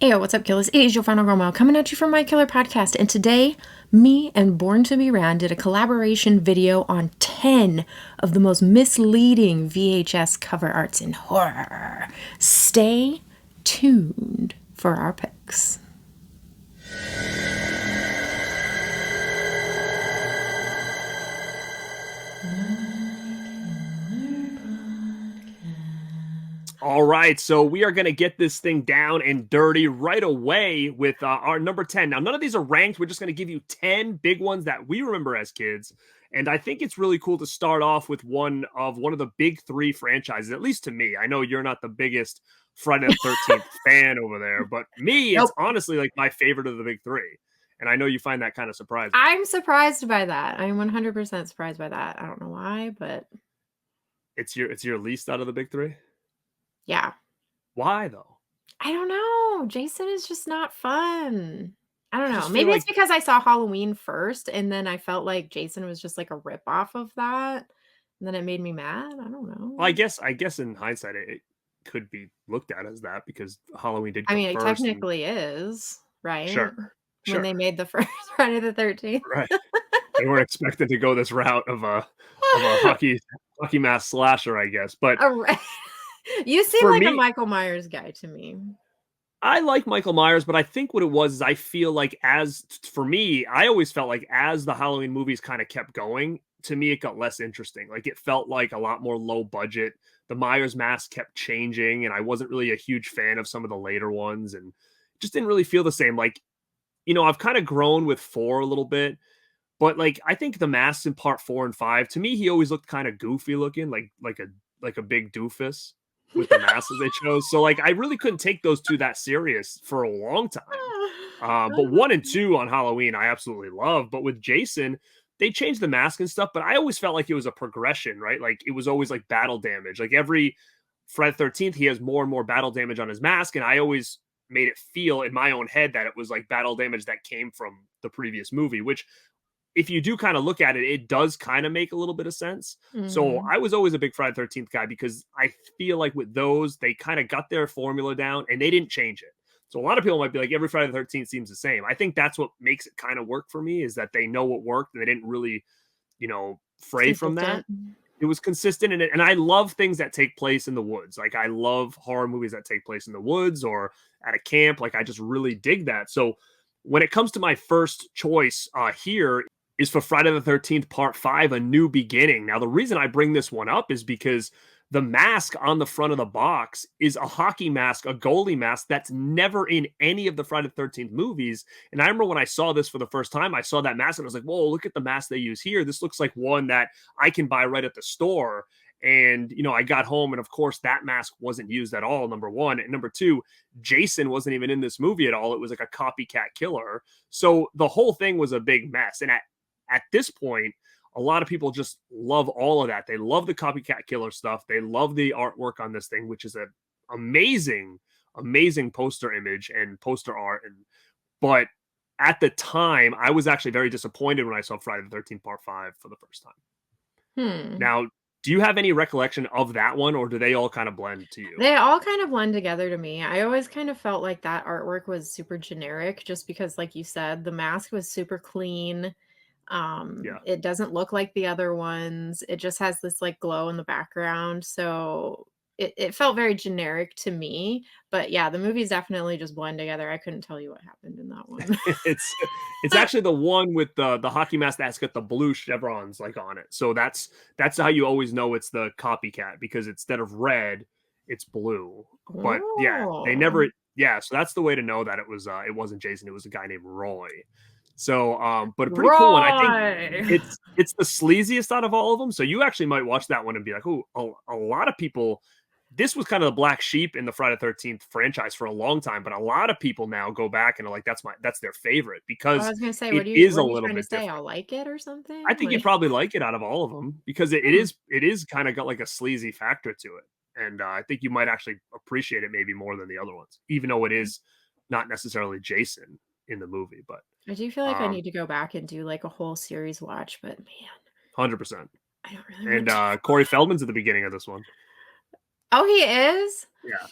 Hey, what's up, killers? It is your final girl Mel coming at you from My Killer Podcast. And today, me and Born to Be Rad did a collaboration video on 10 of the most misleading VHS cover arts in horror. Stay tuned for our picks. All right, so we are going to get this thing down and dirty right away with our number 10. Now, none of these are ranked. We're just going to give you 10 big ones that we remember as kids. And I think it's really cool to start off with one of the big three franchises, at least to me. I know you're not the biggest Friday the 13th fan over there, but me, it's Nope. honestly like my favorite of the big three. And I know you find that kind of surprising. I'm surprised by that. I'm 100% surprised by that. I don't know why, but It's your least out of the big three? yeah. Why though? I don't know. Jason is just not fun. I don't I know. just feel Maybe it's like because I saw Halloween first, and then I felt like Jason was just like a ripoff of that, and then it made me mad. I don't Well, know. I guess in hindsight, it could be looked at as that because Halloween did I come mean, it first, and technically is, right? sure, When they sure, made the first Friday the 13th. right. They weren't expected to go this route of a hockey mask slasher, I guess. But Alright. You seem for like a me, Michael Myers guy to me. I like Michael Myers, but I think what it was is I feel like for me, I always felt like as the Halloween movies kind of kept going, to me it got less interesting. Like it felt like a lot more low budget. The Myers mask kept changing, and I wasn't really a huge fan of some of the later ones, and just didn't really feel the same. Like, I've kind of grown with four a little bit, but like I think the masks in part four and five, to me, he always looked kind of goofy looking, like a big doofus with the masks that they chose. So like I really couldn't take those two that serious for a long time. But one and two on Halloween, I absolutely love. But with Jason, they changed the mask and stuff, but I always felt like it was a progression, right? Like it was always like battle damage. Like every Friday 13th, he has more and more battle damage on his mask. And I always made it feel in my own head that it was like battle damage that came from the previous movie, which if you do kind of look at it, it does kind of make a little bit of sense. So Mhm. I was always a big Friday 13th guy because I feel like with those, they kind of got their formula down and they didn't change it. So a lot of people might be like, every Friday the 13th seems the same. I think that's what makes it kind of work for me is that they know what worked and they didn't really, It's fray from that. consistent. It was consistent in it. And I love things that take place in the woods. Like I love horror movies that take place in the woods or at a camp. Like I just really dig that. So when it comes to my first choice here is for Friday the 13th, part five, A New Beginning. Now, the reason I bring this one up is because the mask on the front of the box is a hockey mask, a goalie mask that's never in any of the Friday the 13th movies. And I remember when I saw this for the first time, I saw that mask and I was like, whoa, look at the mask they use here. This looks like one that I can buy right at the store. And, I got home and of course that mask wasn't used at all, number one. And number two, Jason wasn't even in this movie at all. It was like a copycat killer. So the whole thing was a big mess. And at this point, a lot of people just love all of that. They love the copycat killer stuff. They love the artwork on this thing, which is an amazing, amazing poster image and poster art. But at the time, I was actually very disappointed when I saw Friday the 13th Part 5 for the first time. Hmm. Now, do you have any recollection of that one, or do they all kind of blend to you? They all kind of blend together to me. I always kind of felt like that artwork was super generic just because, like you said, the mask was super clean. Yeah. It doesn't look like the other ones. It just has this like glow in the background. So it felt very generic to me. But yeah, the movies definitely just blend together. I couldn't tell you what happened in that one. it's it's actually the one with the hockey mask that's got the blue chevrons like on it. So that's how you always know it's the copycat because instead of red, it's blue. But yeah, they Oh. never yeah, so that's the way to know that it wasn't Jason, it was a guy named Roy. So but a pretty cool one. I think Roy. it's the sleaziest out of all of them. So you actually might watch that one and be like, "Oh, a lot of people this was kind of the black sheep in the Friday 13th franchise for a long time, but a lot of people now go back and are like, that's their favorite I because was gonna say, it is what a are you little trying to bit say? different. I'll like it or I something? think you'd Like, probably like it out of all of them because hmm. it is kind of got like a sleazy factor to it. And I think you might actually appreciate it maybe more than the other ones, even though it is not necessarily Jason in the movie, but I do feel like I um, need to go back and do like a whole series watch, but man, 100%. I don't really And want to. Corey Feldman's at the beginning of this one. Oh, he is? Yeah.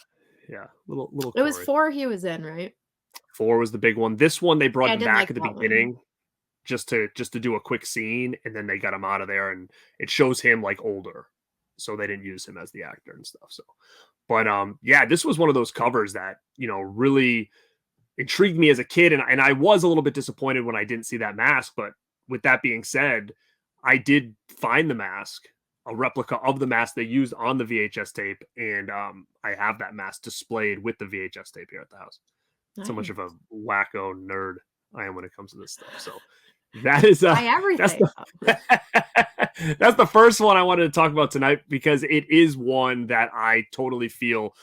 Yeah, little It was Corey. 4 he was in, right? 4 was the big one. This one they brought Yeah, I him did back like at the that one. beginning just to do a quick scene, and then they got him out of there, and it shows him like older, so they didn't use him as the actor and stuff. So, but yeah, this was one of those covers that really intrigued me as a kid, and I was a little bit disappointed when I didn't see that mask. But with that being said, I did find the mask, a replica of the mask they used on the VHS tape, and I have that mask displayed with the VHS tape here at the house. So much Nice. of a wacko nerd I am when it comes to this stuff. So that is Buy that's everything. the that's the first one I wanted to talk about tonight, because it is one that I totally feel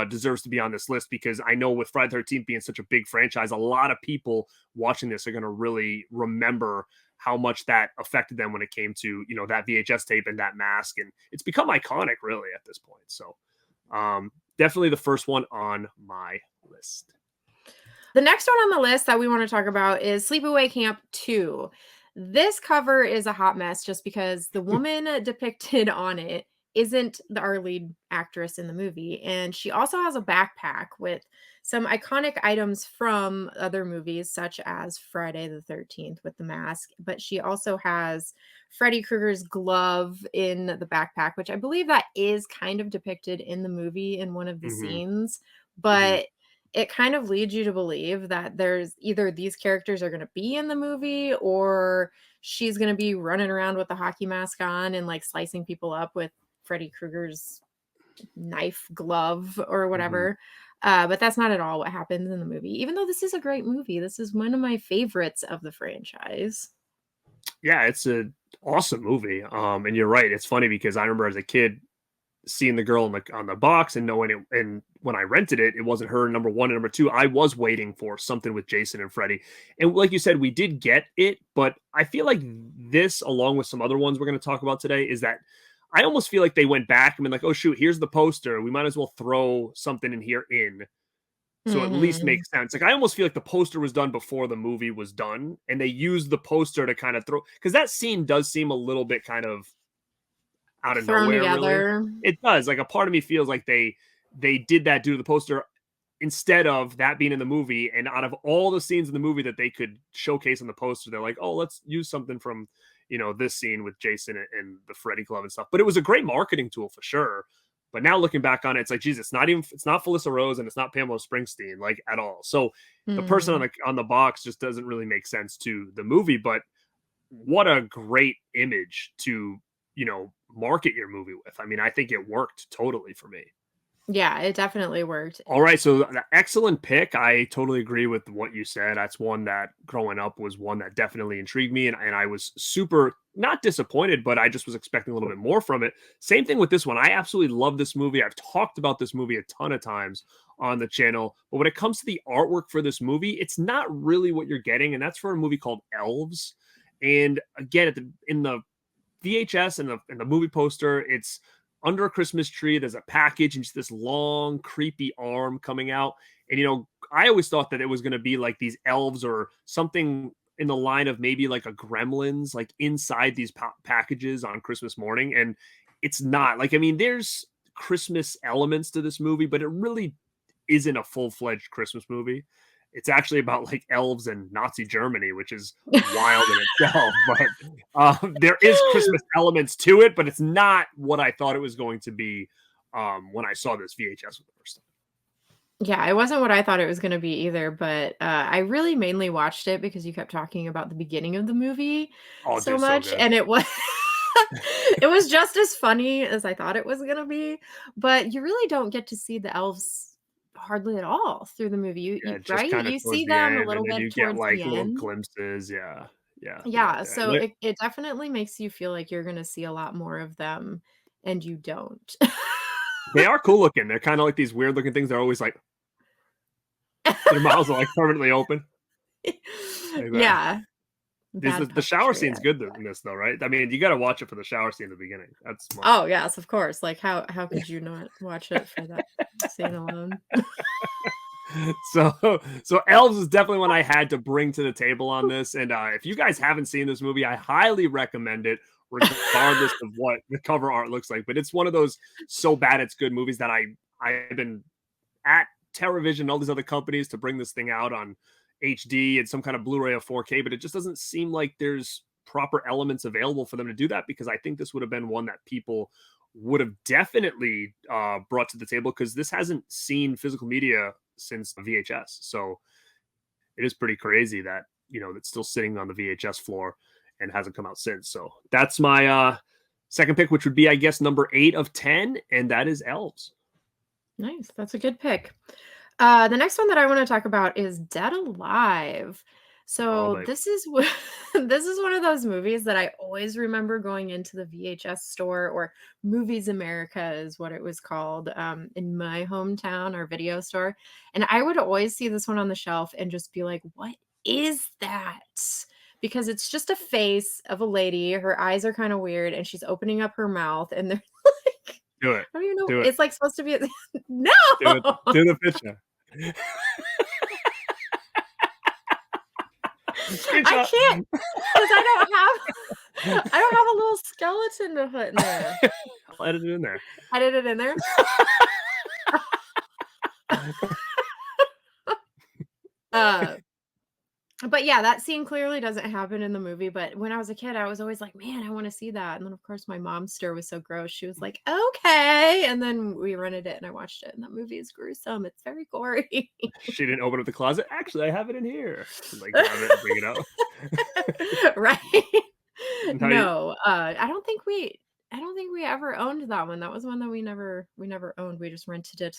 deserves to be on this list, because I know with Friday the 13th being such a big franchise, a lot of people watching this are going to really remember how much that affected them when it came to that VHS tape and that mask, and it's become iconic really at this point. So definitely the first one on my list. The next one on the list that we want to talk about is Sleepaway Camp 2. This cover is a hot mess just because the woman depicted on it isn't our lead actress in the movie. And she also has a backpack with some iconic items from other movies, such as Friday the 13th with the mask. But she also has Freddy Krueger's glove in the backpack, which I believe that is kind of depicted in the movie in one of the Hmm. scenes. Hmm. But it kind of leads you to believe that there's either these characters are going to be in the movie, or she's going to be running around with the hockey mask on and like slicing people up with Freddy Krueger's knife glove or Hmm. whatever. But that's not at all what happens in the movie, even though this is a great movie. This is one of my favorites of the franchise. Yeah, it's a awesome movie. And you're right. It's funny because I remember as a kid seeing the girl on the box and knowing it, and when I rented it, it wasn't her. Number one, and number two, I was waiting for something with Jason and Freddy. And like you said, we did get it, but I feel like this, along with some other ones we're going to talk about today, is that I almost feel like they went back and been like, oh shoot, here's the poster. We might as well throw something in here so at least Hmm. makes sense. Like I almost feel like the poster was done before the movie was done, and they used the poster to kind of throw, because that scene does seem a little bit kind of out of Thrown nowhere, really. together. It does. Like a part of me feels like they did that due to the poster instead of that being in the movie. And out of all the scenes in the movie that they could showcase on the poster, they're like, oh, let's use something from this scene with Jason and the Freddy Club and stuff. But it was a great marketing tool for sure. But now looking back on it, it's like, Jesus, it's not Felissa Rose and it's not Pamela Springsteen, like at all. So the person Hmm. on the box just doesn't really make sense to the movie. But what a great image to market your movie with. I mean, I think it worked totally for me. Yeah, it definitely worked. All right, so the excellent pick. I totally agree with what you said. That's one that growing up was one that definitely intrigued me, and I was super not disappointed, but I just was expecting a little bit more from it. Same thing with this one. I absolutely love this movie. I've talked about this movie a ton of times on the channel, but when it comes to the artwork for this movie, it's not really what you're getting, and that's for a movie called Elves. And again, in the VHS and the movie poster, it's under a Christmas tree. There's a package and just this long, creepy arm coming out. And I always thought that it was going to be like these elves or something in the line of maybe like a Gremlins, like inside these packages on Christmas morning. And it's not. Like, I mean, there's Christmas elements to this movie, but it really isn't a full-fledged Christmas movie. It's actually about like elves and Nazi Germany, which is wild in itself. But there is Christmas elements to it, but it's not what I thought it was going to be when I saw this VHS for the first time. Yeah, it wasn't what I thought it was gonna be either, but, I really mainly watched it because you kept talking about the beginning of the movie Oh, so dude, so much, good. and it was it was just as funny as I thought it was gonna be, but you really don't get to see the elves hardly at all through the movie, Yeah, you just right? kind of You towards see the them a end, and little then bit you get towards like the little end. glimpses. Yeah, yeah. Yeah, so it definitely makes you feel like you're gonna see a lot more of them, and you don't. They are cool looking. They're kind of like these weird looking things. They're always like their mouths are like permanently open. Like that. Yeah, bad The shower puppetry. scene's good in this though, right? I mean, you got to watch it for the shower scene in the beginning. That's smart. Oh, yes, of course, like, how could you not watch it for that scene alone? So Elves is definitely one I had to bring to the table on this. And if you guys haven't seen this movie, I highly recommend it, regardless of what the cover art looks like. But it's one of those so bad it's good movies that I've been at Television, all these other companies to bring this thing out on HD and some kind of Blu-ray or 4K, but it just doesn't seem like there's proper elements available for them to do that, because I think this would have been one that people would have definitely brought to the table, because this hasn't seen physical media since VHS. So it is pretty crazy that, it's still sitting on the VHS floor and hasn't come out since. So that's my second pick, which would be, I guess, number 8 of 10, and that is Elves. Nice. That's a good pick. The next one that I want to talk about is Dead Alive. Oh, So baby. this is one of those movies that I always remember going into the VHS store, or Movies America is what it was called, in my hometown, our video store. And I would always see this one on the shelf and just be like, what is that? Because it's just a face of a lady. Her eyes are kind of weird, and she's opening up her mouth, and they're like, Do it. I don't even know. Do it. It's like supposed to be no. Do it. Do the picture. I can't, because I don't have a little skeleton to put in there. I'll edit it in there. Edit it in there. But yeah, that scene clearly doesn't happen in the movie. But when I was a kid, I was always like, man, I want to see that. And then, of course, my mom's stir was so gross. She was like, okay. And then we rented it and I watched it. And that movie is gruesome. It's very gory. She didn't open up the closet. Actually, I have it in here. Like, grab it and bring it out. Right. Now No, I don't think we ever owned that one. That was one that we never owned. We just rented it.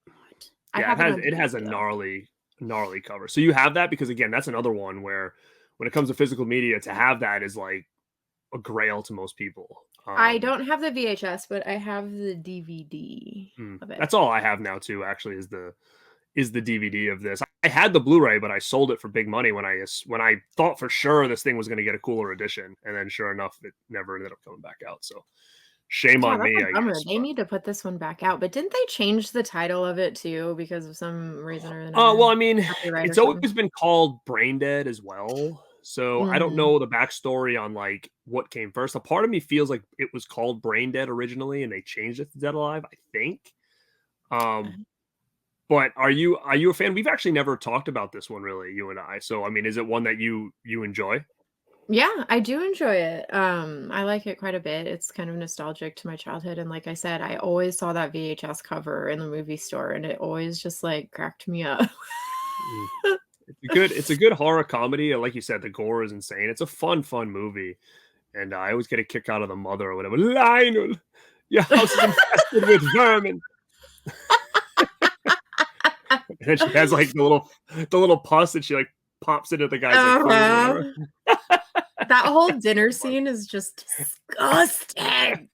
But I Yeah, have it on it has a DVD, though. gnarly cover. So you have that, because again, that's another one where when it comes to physical media, to have that is like a grail to most people. I don't have the VHS, but I have the DVD of it. That's all I have now too, actually, is the DVD of this. I had the Blu-ray, but I sold it for big money when I thought for sure this thing was going to get a cooler edition, and then sure enough, it never ended up coming back out. So shame Yeah, on that's me, a I bummer. guess. They need to put this one back out. But didn't they change the title of it too because of some reason or Oh, another? well, I mean, Copyright or it's something? always been called Brain Dead as well. So I don't Mhm. know the backstory on like what came first. A part of me feels like it was called Brain Dead originally, and they changed it to Dead Alive, I think. Um, but are you a fan? We've actually never talked about this one really, you and I. So I mean, is it one that you enjoy? Yeah, I do enjoy it. I like it quite a bit. It's kind of nostalgic to my childhood, and like I said, I always saw that VHS cover in the movie store, and it always just like cracked me up. Mm. It's a good horror comedy. And like you said, the gore is insane. It's a fun movie. And I always get a kick out of the mother or whatever. Lionel, your house is infested with vermin. And then she has like the little pus, and she like pops into the guy's like food or whatever. Uh-huh. That whole dinner scene is just disgusting.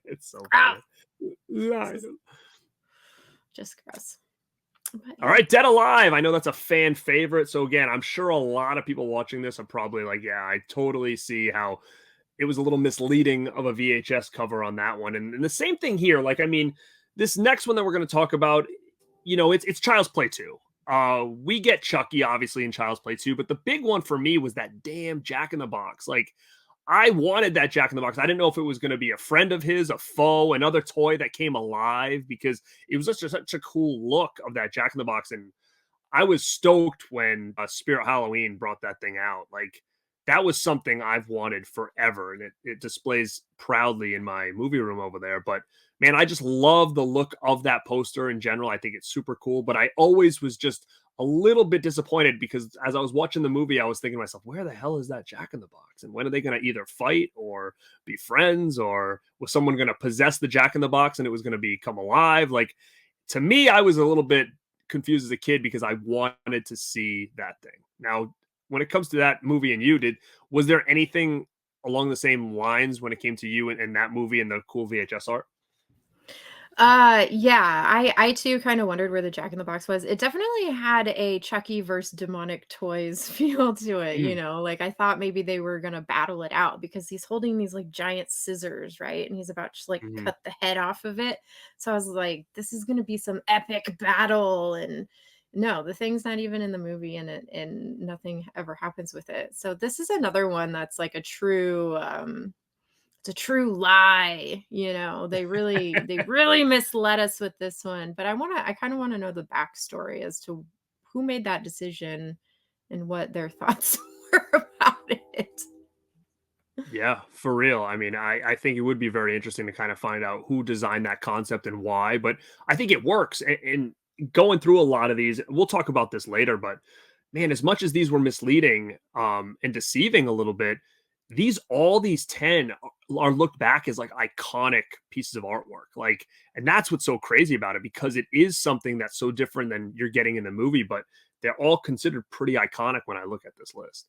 It's so Gross. funny. Lionel. Just gross. But All yeah. right, Dead Alive. I know that's a fan favorite. So again, I'm sure a lot of people watching this are probably like, yeah, I totally see how it was a little misleading of a VHS cover on that one. And the same thing here. Like, I mean, this next one that we're going to talk about, it's Child's Play 2. We get Chucky obviously in Child's Play 2, but the big one for me was that damn Jack in the Box. Like, I wanted that Jack in the Box. I didn't know if it was going to be a friend of his, a foe, another toy that came alive, because it was such a cool look of that Jack in the Box. And I was stoked when Spirit Halloween brought that thing out. Like, that was something I've wanted forever, and it displays proudly in my movie room over there. But man, I just love the look of that poster in general. I think it's super cool. But I always was just a little bit disappointed, because as I was watching the movie, I was thinking to myself, where the hell is that Jack in the Box? And when are they going to either fight or be friends, or was someone going to possess the Jack in the Box and it was going to become alive? Like, to me, I was a little bit confused as a kid, because I wanted to see that thing. Now, when it comes to that movie and was there anything along the same lines when it came to you and that movie and the cool VHS art? Yeah, I too kind of wondered where the Jack in the Box was. It definitely had a Chucky versus demonic toys feel to it, Mm, like I thought maybe they were gonna battle it out because he's holding these like giant scissors, right? And he's about to like mhm. cut the head off of it. So I was like, this is gonna be some epic battle. And no, the thing's not even in the movie, and nothing ever happens with it. So this is another one that's like a true it's a true lie. They really misled us with this one. But I kind of want to know the backstory as to who made that decision and what their thoughts were about it. Yeah, for real. I mean, I think it would be very interesting to kind of find out who designed that concept and why, but I think it works. And going through a lot of these, we'll talk about this later, but man, as much as these were misleading and deceiving a little bit, all these 10 are looked back as like iconic pieces of artwork. Like, and that's what's so crazy about it, because it is something that's so different than you're getting in the movie, but they're all considered pretty iconic when I look at this list.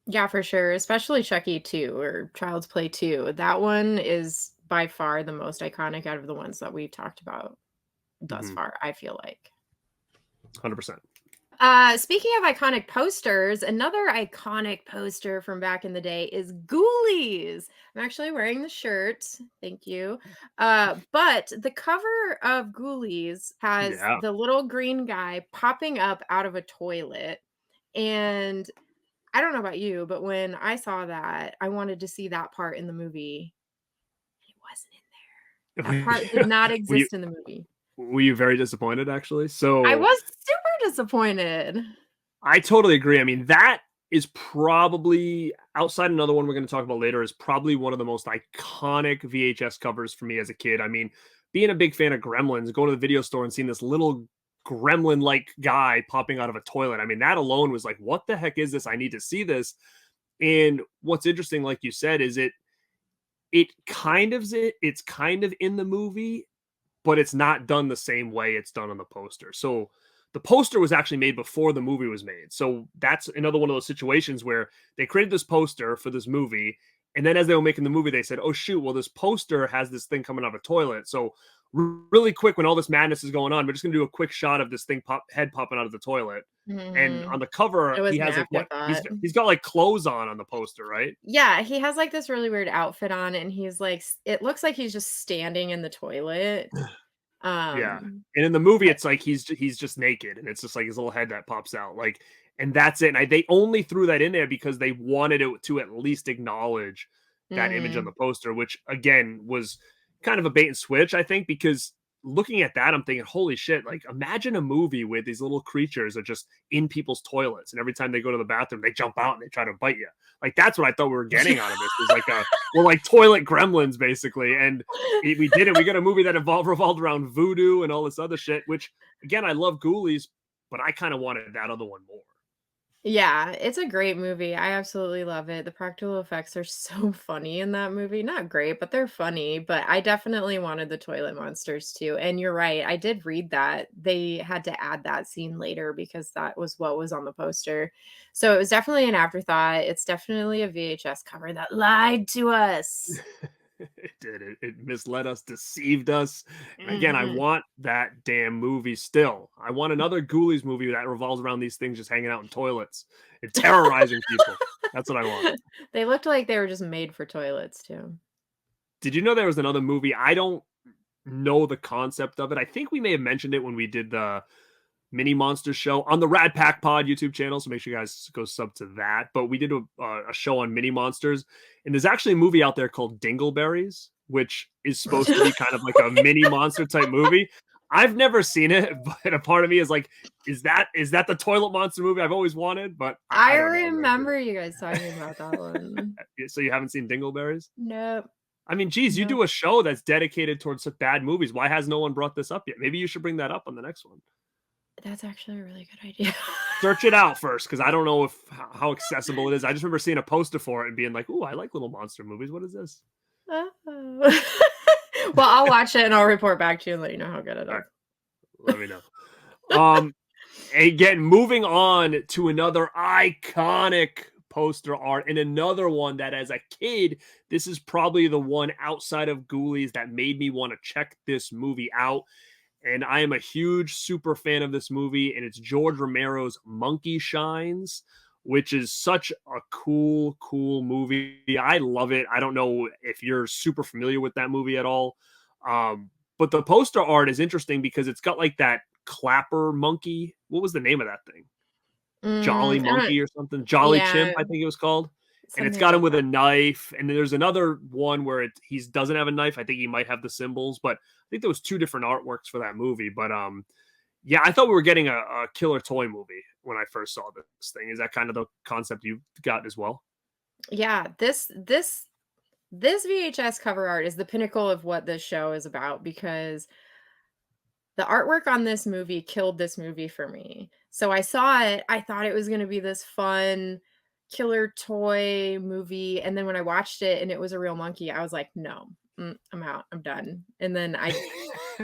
Yeah, for sure, especially Chucky 2 or Child's Play 2. That one is by far the most iconic out of the ones that we've talked about thus Hmm. far, I feel like. 100%. Speaking of iconic posters, another iconic poster from back in the day is Ghoulies. I'm actually wearing the shirt. Thank you. But the cover of Ghoulies has Yeah. the little green guy popping up out of a toilet. And I don't know about you, but when I saw that, I wanted to see that part in the movie. It wasn't in there. That part did not were you exist in the movie. were you very disappointed actually? I So was super disappointed. I totally agree. I mean, that is probably outside another one we're going to talk about later is probably one of the most iconic VHS covers for me as a kid. I mean, being a big fan of Gremlins, going to the video store and seeing this little gremlin like guy popping out of a toilet. I mean, that alone was like, what the heck is this? I need to see this. And what's interesting, like you said, is it's kind of in the movie, but it's not done the same way it's done on the poster. So the poster was actually made before the movie was made. So that's another one of those situations where they created this poster for this movie. And then as they were making the movie, they said, oh, shoot, well, this poster has this thing coming out of a toilet. So really quick, when all this madness is going on, we're just going to do a quick shot of this head popping out of the toilet. And Mhm. on the It cover, was he an has like what afterthought. he's got like clothes on the poster, right? Yeah, he has, like, this really weird outfit on, and he's, like s it looks like he's just standing in the toilet. Yeah, Um, and in the movie, but it's like he's just naked, and it's just like his little head that pops out, like, and that's it. And they only threw that in there because they wanted it to at least acknowledge that image on the mhm. poster, which again was kind of a bait and switch, I think, because looking at that, I'm thinking, holy shit! Like, imagine a movie where these little creatures are just in people's toilets, and every time they go to the bathroom, they jump out and they try to bite you. Like, that's what I thought we were getting out of this was like a we're like toilet gremlins basically, and we did it. We got a movie that revolved around voodoo and all this other shit. Which again, I love Ghoulies, but I kind of wanted that other one more. Yeah, it's a great movie. I absolutely love it. The practical effects are so funny in that movie. Not great, but they're funny. But I definitely wanted the toilet monsters too. And you're right. I did read that they had to add that scene later because that was what was on the poster. So it was definitely an afterthought. It's definitely a VHS cover that lied to us. It did. It misled us, deceived us. And again, I Mhm. want that damn movie still. I want another Ghoulies movie that revolves around these things just hanging out in toilets and terrorizing people. That's what I want. They looked like they were just made for toilets too. Did you know there was another movie? I don't know the concept of it. I think we may have mentioned it when we did the Mini Monsters show on the Rad Pack Pod YouTube channel. So make sure you guys go sub to that. But we did a show on Mini Monsters, and there's actually a movie out there called Dingleberries, which is supposed to be kind of like a mini monster type movie. I've never seen it, but a part of me is like, is that the toilet monster movie I've always wanted? But I I don't know. I'm gonna do remember you guys talking about that one. it. So you haven't seen Dingleberries? Nope. I mean, geez, you Nope. do a show that's dedicated towards such bad movies. Why has no one brought this up yet? Maybe you should bring that up on the next one. That's actually a really good idea. Search it out first, because I don't know if how accessible it is. I just remember seeing a poster for it and being like, "Ooh, I like little monster movies. What is this?" Oh. Well, I'll watch it and I'll report back to you and let you know how good it All right, is. let me know. Um, Again, moving on to another iconic poster art and another one that, as a kid, this is probably the one outside of Ghoulies that made me want to check this movie out. And I am a huge super fan of this movie, and it's George Romero's Monkey Shines, which is such a cool movie. I love it. I don't know if you're super familiar with that movie at all. But the poster art is interesting because it's got like that clapper monkey. What was the name of that thing? Jolly I don't Monkey or something? Jolly Chimp, yeah, I think it was called. and it's Something got him like with that. a knife. And then there's another one where he doesn't have a knife. I think he might have the symbols, but I think there was two different artworks for that movie. But yeah, I thought we were getting a killer toy movie when I first saw this thing. Is that kind of the concept you got as well? Yeah, this VHS cover art is the pinnacle of what this show is about because the artwork on this movie killed this movie for me. So I saw it, I thought it was gonna be this fun killer toy movie, and then when I watched it and it was a real monkey, I was like, "No, I'm out, I'm done." And then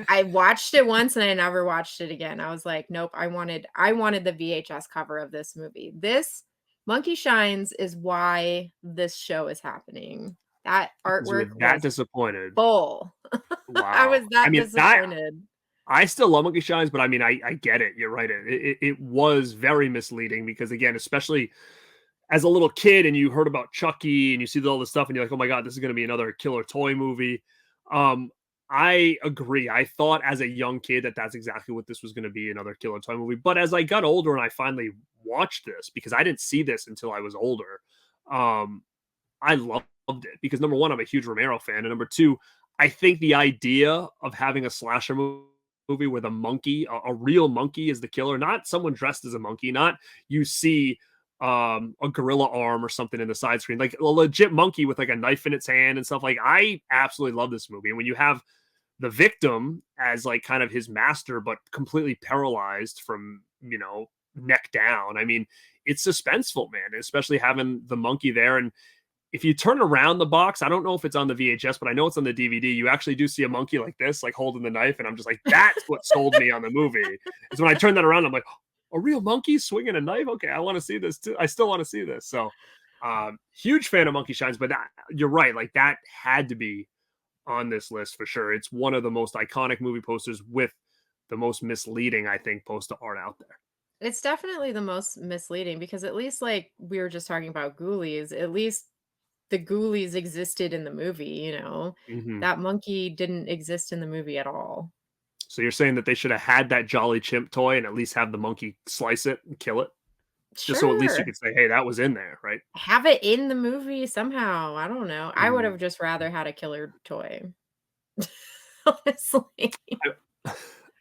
I watched it once and I never watched it again. I was like, "Nope, I wanted the VHS cover of this movie." This Monkey Shines is why this show is happening. That Because you were artwork that was disappointed. full. I Wow. was I that mean, disappointed. I still love Monkey Shines, but I mean, I get it. You're right. It was very misleading because, again, especially as a little kid and you heard about Chucky and you see all this stuff and you're like, oh my God, this is going to be another killer toy movie. Um, I agree. I thought as a young kid that that's exactly what this was going to be, another killer toy movie. But as I got older and I finally watched this, because I didn't see this until I was older, um, I loved it because number one, I'm a huge Romero fan, and number two, I think the idea of having a slasher movie with a monkey, a real monkey, is the killer, not someone dressed as a monkey, not you see a gorilla arm or something in the side screen, like a legit monkey with like a knife in its hand and stuff. Like, I absolutely love this movie, and when you have the victim as like kind of his master, but completely paralyzed from neck down. I mean, it's suspenseful, man, especially having the monkey there. And if you turn around the box, I don't know if it's on the VHS, but I know it's on the DVD. You actually do see a monkey like this, like holding the knife. And I'm just like, that's what sold me on the movie. Is when I turn that around, I'm like, a real monkey swinging a knife? Okay, I want to see this too. I still want to see this. So, huge fan of Monkey Shines, but you're right. Like, that had to be on this list for sure. It's one of the most iconic movie posters with the most misleading, I think, poster art out there. It's definitely the most misleading because at least like we were just talking about Ghoulies, at least the Ghoulies existed in the movie, you know? Hmm. That monkey didn't exist in the movie at all. So you're saying that they should have had that Jolly Chimp toy and at least have the monkey slice it and kill it? Just so at least you Sure. could say, "Hey, that was in there," right? Have it in the movie somehow. I don't know. I would Mm. have just rather had a killer toy. Honestly. I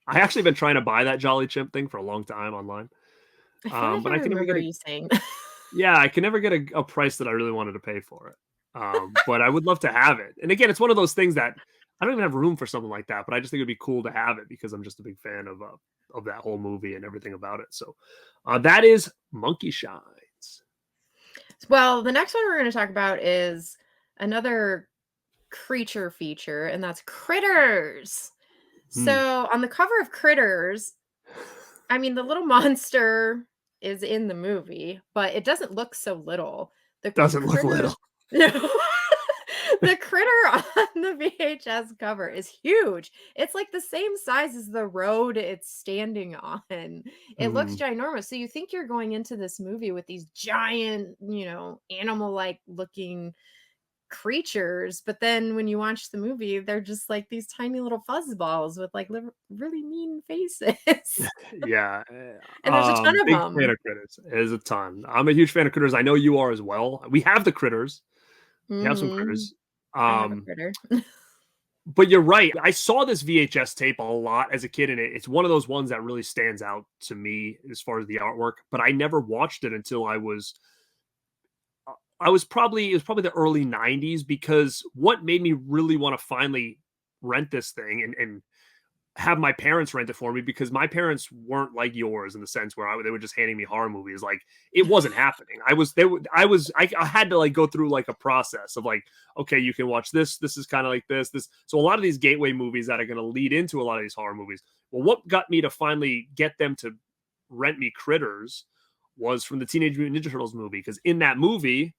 I actually been trying to buy that Jolly Chimp thing for a long time online, I feel like I but I can never get remember a you saying yeah, I can never get a price that I really wanted to pay for it. But I would love to have it. And again, it's one of those things that I don't even have room for something like that, but I just think it'd be cool to have it because I'm just a big fan of that whole movie and everything about it. So, that is Monkey Shines. Well, the next one we're gonna talk about is another creature feature, and that's Critters. Hmm. So, on the cover of Critters, I mean, the little monster is in the movie, but it doesn't look so little. The Doesn't look critter little. No. The critter on the VHS cover is huge. It's like the same size as the road it's standing on. It looks Mhm. ginormous. So you think you're going into this movie with these giant, animal-like looking creatures, but then when you watch the movie, they're just like these tiny little fuzzballs with like really mean faces. Yeah, And there's a ton of big fan them. of Critters. There's a ton. I'm a huge fan of Critters. I know you are as well. We have the Critters. We have some Mhm. Critters. I have a Um, critter. but you're right. I saw this VHS tape a lot as a kid, and it's one of those ones that really stands out to me as far as the artwork. But I never watched it until I was probably it was probably the early '90s because what made me really want to finally rent this thing and have my parents rent it for me because my parents weren't like yours in the sense where they were just handing me horror movies. Like, it wasn't happening. I had to like go through like a process of like, okay, you can watch this. This is kind of like this. So a lot of these gateway movies that are going to lead into a lot of these horror movies. Well, what got me to finally get them to rent me Critters was from the Teenage Mutant Ninja Turtles movie. Because in that movie,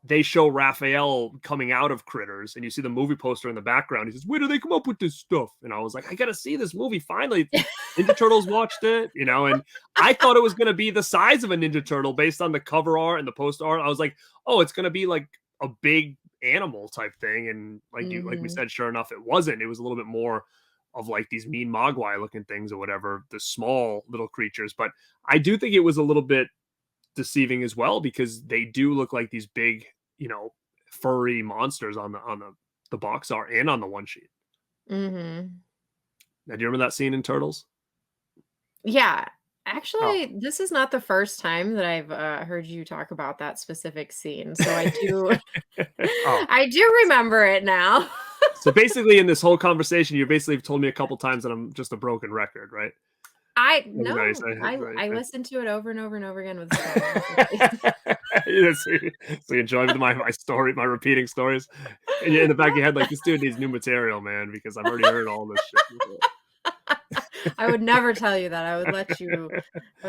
they show Raphael coming out of Critters, and you see the movie poster in the background. He says, "Where do they come up with this stuff?" And I was like, "I gotta see this movie finally." Ninja Turtles watched it, and I thought it was gonna be the size of a Ninja Turtle based on the cover art and the post art. I was like, "Oh, it's gonna be like a big animal type thing," and like we Mhm. said, sure enough, it wasn't. It was a little bit more of like these mean mogwai looking things or whatever, the small little creatures. But I do think it was a little bit deceiving as well because they do look like these big, furry monsters on the box art and on the one sheet. Mm-hmm. Now, do you remember that scene in Turtles? Yeah. Oh, Actually, this is not the first time that I've heard you talk about that specific scene. So I do oh. I do remember it now. So basically, in this whole conversation, you basically told me a couple times that I'm just a broken record, right? I Is that what no, I you listened to it over and over and over again with a smile on my face. Yeah, so you enjoy my story, my repeating stories, and you're in the back of your head like this dude needs new material, man, because I've already heard all this shit before. I would never tell you that. I would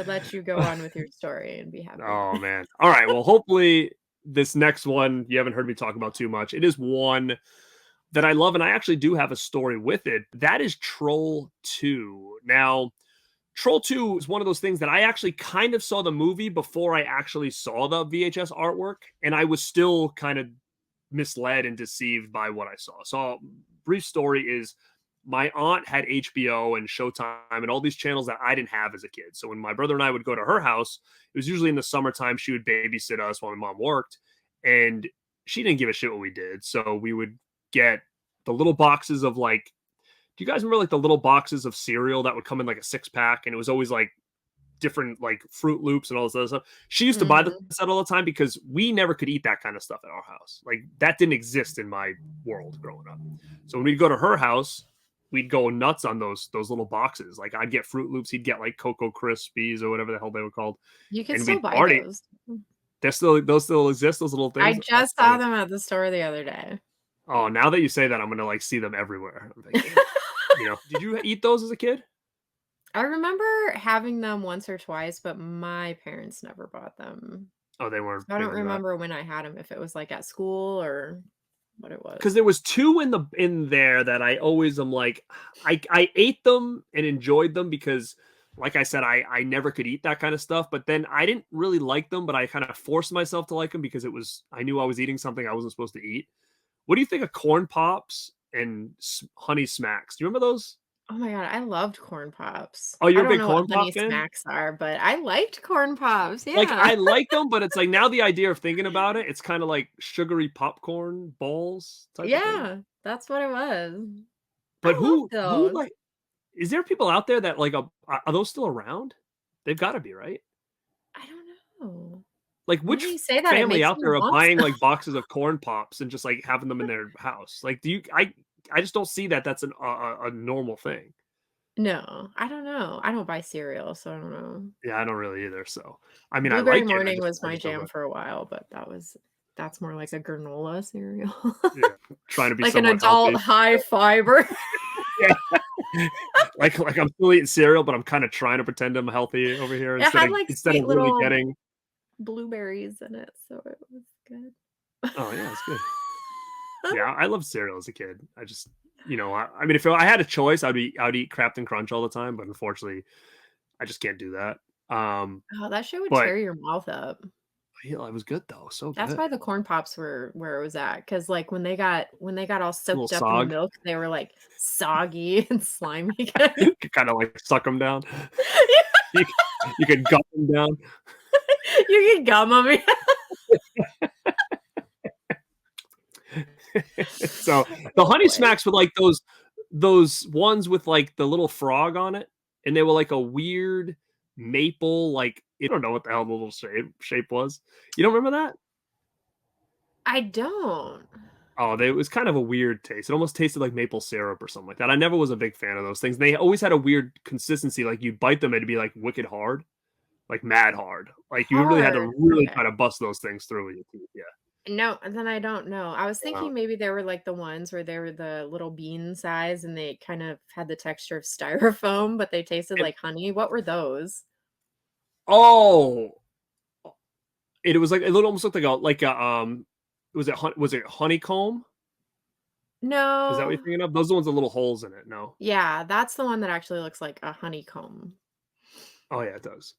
let you go on with your story and be happy. Oh man! All right, well, hopefully this next one you haven't heard me talk about too much. It is one that I love, and I actually do have a story with it. That is Troll 2. Now, Troll 2 is one of those things that I actually kind of saw the movie before I actually saw the VHS artwork, and I was still kind of misled and deceived by what I saw. So, brief story is my aunt had HBO and Showtime and all these channels that I didn't have as a kid. So, when my brother and I would go to her house, it was usually in the summertime. She would babysit us while my mom worked, and she didn't give a shit what we did. So, we would get the little boxes of like, do you guys remember like the little boxes of cereal that would come in like a 6 pack, and it was always like different like Fruit Loops and all this other stuff? She used to buy Mhm. this all the time because we never could eat that kind of stuff at our house. Like that didn't exist in my world growing up. So when we'd go to her house, we'd go nuts on those little boxes. Like I'd get Fruit Loops, he'd get like Cocoa Krispies or whatever the hell they were called, You can and still we'd buy party. those. Those still exist, those little I things. That's just saw funny. them at the store the other day. Oh, now that you say that, I'm gonna like see them everywhere. I'm like, damn. Did you eat those as a kid? I remember having them once or twice, but my parents never bought them. Oh, they weren't So I big don't into that. remember when I had them, if it was, like, at school or what it Because was. there was two in there that I always am like, I ate them and enjoyed them because, like I said, I never could eat that kind of stuff. But then I didn't really like them, but I kind of forced myself to like them because I knew I was eating something I wasn't supposed to eat. What do you think of corn pops and honey smacks? Do you remember those? Oh my god, I loved corn pops. Oh, I you're a don't big know what corn pop Honey fan? Smacks are, but I liked corn pops, Like yeah. I like them, but it's like now the idea of thinking about it, it's kind of like sugary popcorn balls type of thing. Yeah, that's what it was. But I loved who those. like is there people out there that like are those still around? They've got to be, right? I don't know. Like Now which that you say that, it family makes out me there are want buying some. like boxes of corn pops and just like having them in their house? Like do you I just don't see that that's a normal thing. No, I don't know. I don't buy cereal, so I don't know. Yeah, I don't really either. So I mean, I Blueberry like it. Morning was I my just don't jam know. for a while, but that's more like a granola cereal. Yeah, trying to be Like an somewhat adult healthy. high fiber. Yeah, like I'm still eating cereal, but I'm kind of trying to pretend I'm healthy over here It had, like, instead of sweet really little getting. blueberries in it, so it was good. Oh yeah, it's good. Yeah, I loved cereal as a kid. I just, I mean, if I had a choice, I'd eat Captain Crunch all the time, but unfortunately, I just can't do that. Oh, that shit would But tear your mouth up. it was good though, so That's good. why the corn pops were where it was at, because like, when they got all A little soaked up in the sog, milk, they were, like, soggy and slimy. kind of like suck them down. You you could gulp them down. You can gum 'em. So the Oh honey boy. smacks with like those ones with like the little frog on it, and they were like a weird maple, like I don't know what the hell the little shape was. You don't remember that? I don't. Oh, it was kind of a weird taste. It almost tasted like maple syrup or something like that. I never was a big fan of those things. They always had a weird consistency. Like you'd bite them, it'd be like wicked hard, like mad hard. Like you really had to Hard. really Okay. try to bust those things through with your teeth. Yeah. No, then I don't know. I was Uh, thinking maybe they were like the ones where they were the little bean size and they kind of had the texture of styrofoam, but they tasted and, like honey. What were those? oh, it was like it almost looked like a was it honeycomb? Is that what you're No. thinking of? Those are the ones with little holes in it. No. Yeah, that's the one that actually looks like a honeycomb. Oh yeah, it does.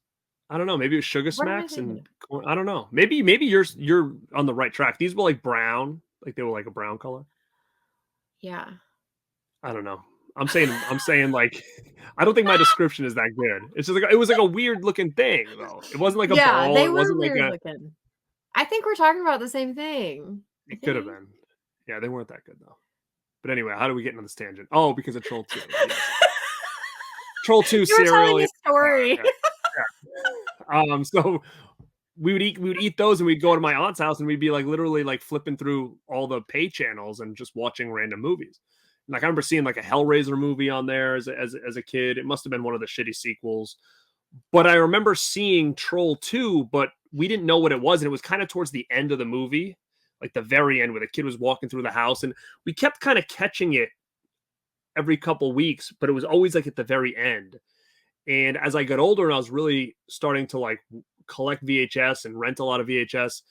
I don't know. Maybe it was sugar What am I smacks thinking and of? corn. I don't know. Maybe you're on the right track. These were like brown, like they were like a brown color. Yeah. I don't know. I'm saying like I don't think my description is that good. It's just like it was like a weird looking thing though. It wasn't like a Yeah, ball. they It were wasn't like weird a. looking. I think we're talking about the same thing. I It could have think. been. Yeah, they weren't that good though. But anyway, how do we get into this tangent? Oh, because of Troll 2. Yes. Troll 2 You were cereal. telling Yeah. a story. Yeah. So we would eat those and we'd go to my aunt's house and we'd be like literally like flipping through all the pay channels and just watching random movies. Like I remember seeing like a Hellraiser movie on there as a kid. It must have been one of the shitty sequels. But I remember seeing Troll 2, but we didn't know what it was. And it was kind of towards the end of the movie, like the very end where the kid was walking through the house. And we kept kind of catching it every couple weeks, but it was always like at the very end. And as I got older and I was really starting to like collect VHS and rent a lot of VHS,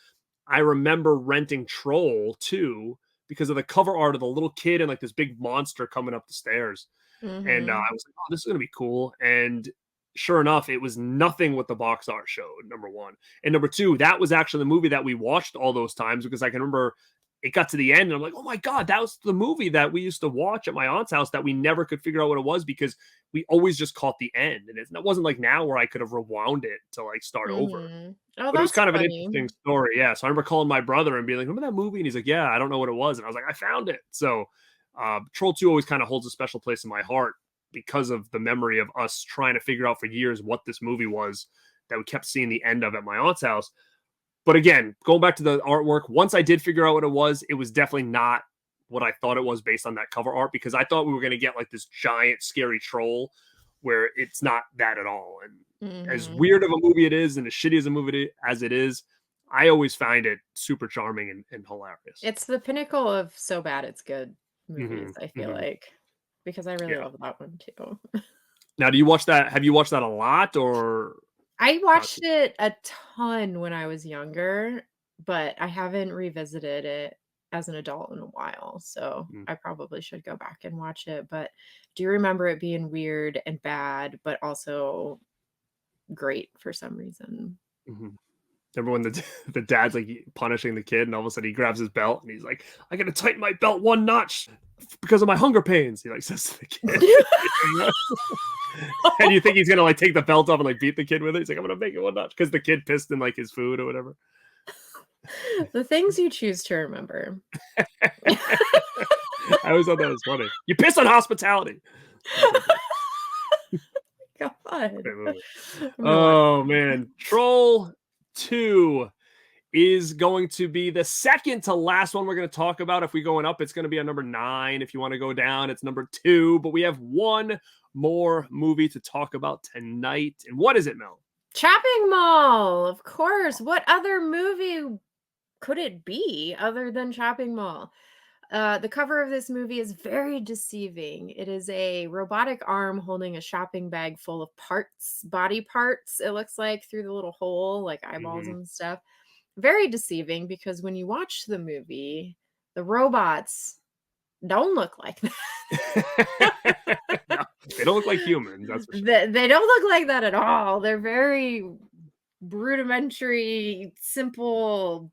I remember renting Troll 2 because of the cover art of the little kid and like this big monster coming up the stairs. And Mm-hmm. I was like, oh, this is going to be cool. And sure enough, it was nothing what the box art showed, number one. And number two, that was actually the movie that we watched all those times because I can remember it got to the end and I'm like, oh my God, that was the movie that we used to watch at my aunt's house that we never could figure out what it was because we always just caught the end. And it wasn't like now where I could have rewound it to like start over. Mm-hmm. Oh, But it was that's kind of an funny. interesting story. Yeah. So I remember calling my brother and being like, remember that movie? And he's like, yeah, I don't know what it was. And I was like, I found it. So Troll 2 always kind of holds a special place in my heart because of the memory of us trying to figure out for years what this movie was that we kept seeing the end of at my aunt's house. But again, going back to the artwork, once I did figure out what it was definitely not what I thought it was based on that cover art because I thought we were going to get like this giant scary troll where it's not that at all. And as Mm-hmm. weird of a movie it is and as shitty as a movie as it is, I always find it super charming and hilarious. It's the pinnacle of so bad it's good Hmm. movies, I feel Hmm. like, because I really Yeah. love that one too. Now, do you watch that? Have you watched that a lot or I not? watched it a ton when I was younger, but I haven't revisited it as an adult in a while, so Mm, I probably should go back and watch it, but do you remember it being weird and bad, but also great for some reason? mhm. Remember when the the dad's like punishing the kid, and all of a sudden he grabs his belt and he's like, "I gotta tighten my belt one notch because of my hunger pains." He like says to the kid, and you think he's gonna like take the belt off and like beat the kid with it. He's like, "I'm gonna make it one notch" because the kid pissed in like his food or whatever. The things you choose to remember. I always thought that was funny. You piss on hospitality. That was like God. great movie. I'm gonna watch Oh it. man, Troll 2 is going to be the second to last one we're going to talk about. If we're going up, it's going to be a number 9. If you want to go down, it's number 2. But we have one more movie to talk about tonight. And what is it, Mel? Chopping Mall, of course. What other movie could it be other than Chopping Mall? The cover of this movie is very deceiving. It is a robotic arm holding a shopping bag full of parts, body parts, it looks like, through the little hole, like eyeballs Mm-hmm. and stuff. Very deceiving because when you watch the movie, the robots don't look like that. No, they don't look like humans, that's for sure. They don't look like that at all. They're very rudimentary, simple,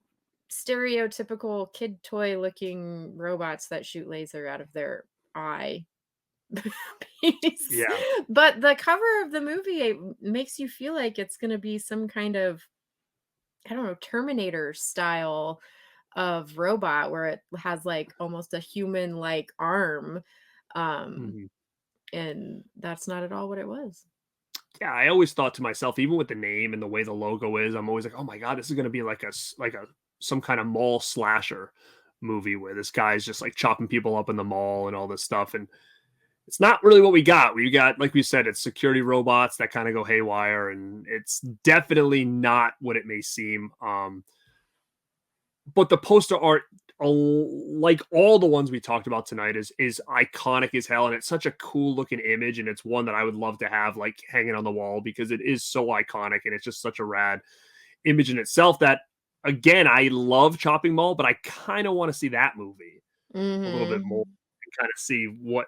stereotypical kid toy looking robots that shoot laser out of their eye piece. Yeah. But the cover of the movie makes you feel like it's going to be some kind of, I don't know, Terminator style of robot where it has like almost a human like arm. Um, Mhm. and that's not at all what it was. Yeah, I always thought to myself, even with the name and the way the logo is, I'm always like, oh my god, this is going to be like a some kind of mall slasher movie where this guy's just like chopping people up in the mall and all this stuff. And it's not really what we got. We got, like we said, it's security robots that kind of go haywire, and it's definitely not what it may seem. But the poster art, like all the ones we talked about tonight, is iconic as hell, and it's such a cool looking image, and it's one that I would love to have like hanging on the wall because it is so iconic, and it's just such a rad image in itself. That again, I love Chopping Mall, but I kind of want to see that movie a little bit more Mhm. and kind of see what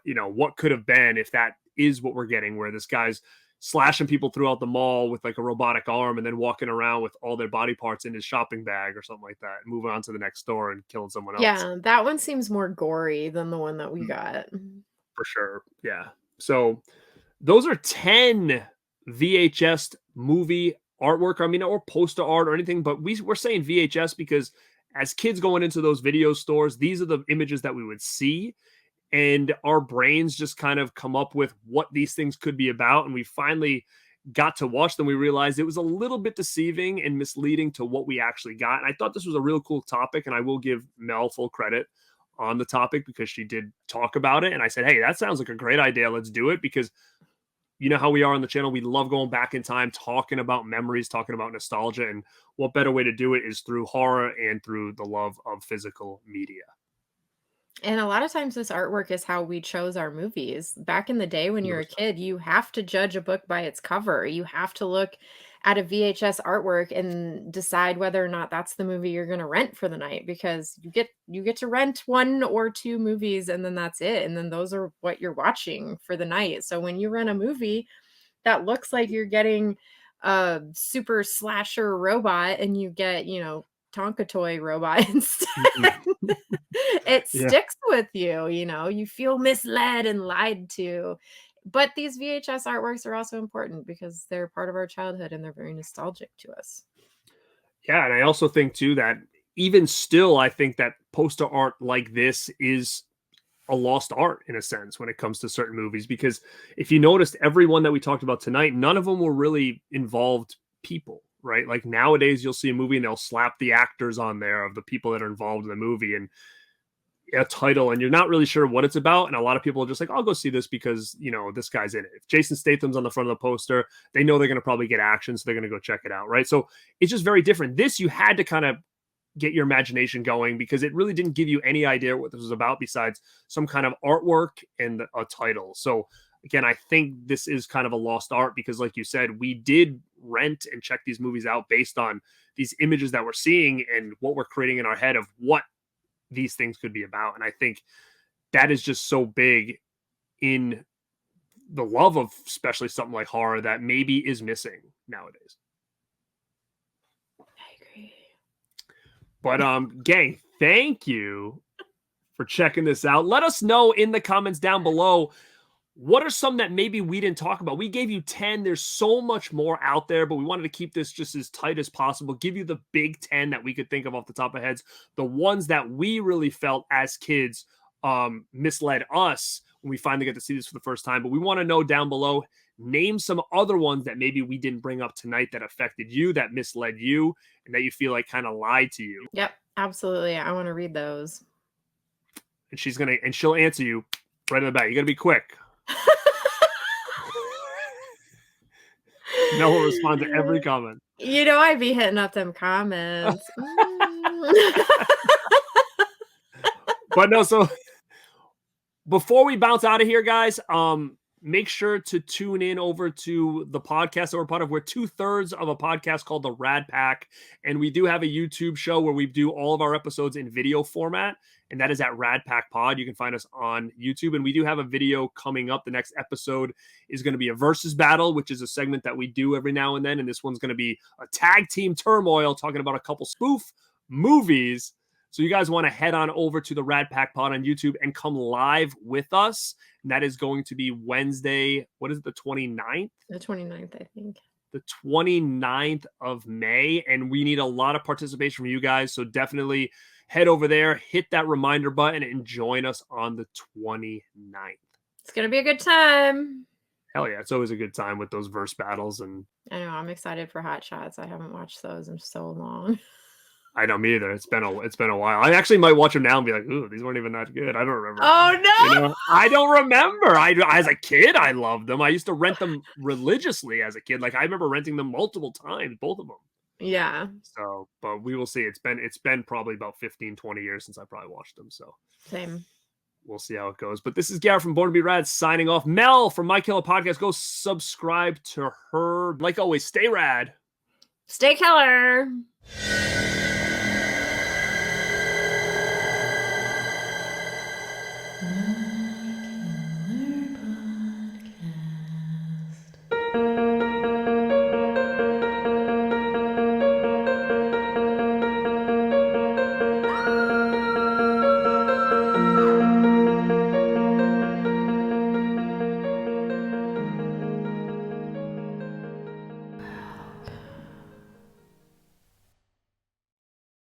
could have been if that is what we're getting, where this guy's slashing people throughout the mall with like a robotic arm and then walking around with all their body parts in his shopping bag or something like that and moving on to the next store and killing someone else. Yeah, that one seems more gory than the one that we Mm. got. for sure. Yeah. So those are 10 VHS movie artwork. I mean, or poster art or anything, but we're saying VHS because as kids going into those video stores, these are the images that we would see. And our brains just kind of come up with what these things could be about. And we finally got to watch them. We realized it was a little bit deceiving and misleading to what we actually got. And I thought this was a real cool topic. And I will give Mel full credit on the topic because she did talk about it. And I said, hey, that sounds like a great idea. Let's do it, because you know how we are on the channel. We love going back in time, talking about memories, talking about nostalgia. And what better way to do it is through horror and through the love of physical media. And a lot of times this artwork is how we chose our movies. Back in the day when you're a 100%. kid, you have to judge a book by its cover. You have to look at a VHS artwork and decide whether or not that's the movie you're going to rent for the night, because you get to rent 1 or 2 movies and then that's it. And then those are what you're watching for the night. So when you rent a movie that looks like you're getting a super slasher robot and you get, Tonka toy robot instead, Mhm. it Yeah. sticks with you, you feel misled and lied to. But these VHS artworks are also important because they're part of our childhood and they're very nostalgic to us. Yeah. And I also think, too, that even still, I think that poster art like this is a lost art in a sense when it comes to certain movies, because if you noticed, every one that we talked about tonight, none of them were really involved people, right? Like nowadays you'll see a movie and they'll slap the actors on there of the people that are involved in the movie and a title, and you're not really sure what it's about. And a lot of people are just like, I'll go see this because, this guy's in it. If Jason Statham's on the front of the poster, they know they're going to probably get action, so they're going to go check it out, right? So it's just very different. This, you had to kind of get your imagination going because it really didn't give you any idea what this was about besides some kind of artwork and a title. So again, I think this is kind of a lost art because, like you said, we did rent and check these movies out based on these images that we're seeing and what we're creating in our head of what these things could be about. And I think that is just so big in the love of especially something like horror that maybe is missing nowadays. I agree. But gang, thank you for checking this out. Let us know in the comments down below, what are some that maybe we didn't talk about? We gave you 10. There's so much more out there, but we wanted to keep this just as tight as possible. Give you the big 10 that we could think of off the top of heads. The ones that we really felt as kids misled us when we finally get to see this for the first time. But we want to know down below, name some other ones that maybe we didn't bring up tonight that affected you, that misled you, and that you feel like kind of lied to you. Yep, absolutely. I want to read those. And she'll answer you right in the back. You got to be quick. Mel will respond to every comment. I'd be hitting up them comments. But no, so before we bounce out of here, guys, make sure to tune in over to the podcast that we're part of. We're 2/3 of a podcast called the Rad Pack, and we do have a YouTube show where we do all of our episodes in video format, and that is at Rad Pack Pod. You can find us on YouTube, and we do have a video coming up. The next episode is going to be a versus battle, which is a segment that we do every now and then, and this one's going to be a tag team turmoil, talking about a couple spoof movies. So you guys want to head on over to the Rad Pack Pod on YouTube and come live with us. And that is going to be Wednesday. What is it? The 29th? The 29th, I think. The 29th of May. And we need a lot of participation from you guys. So definitely head over there, hit that reminder button, and join us on the 29th. It's going to be a good time. Hell yeah. It's always a good time with those verse battles. And I know. I'm excited for Hot Shots. I haven't watched those in so long. I know, me either. It's been a while. I actually might watch them now and be like, ooh, these weren't even that good. I don't remember. Oh no! I don't remember. As a kid, I loved them. I used to rent them religiously as a kid. Like I remember renting them multiple times, both of them. Yeah. So, but we will see. It's been probably about 15, 20 years since I probably watched them. So Same. We'll see how it goes. But this is Garrett from Born to Be Rad signing off. Mel from My Killer Podcast. Go subscribe to her. Like always, stay rad. Stay killer.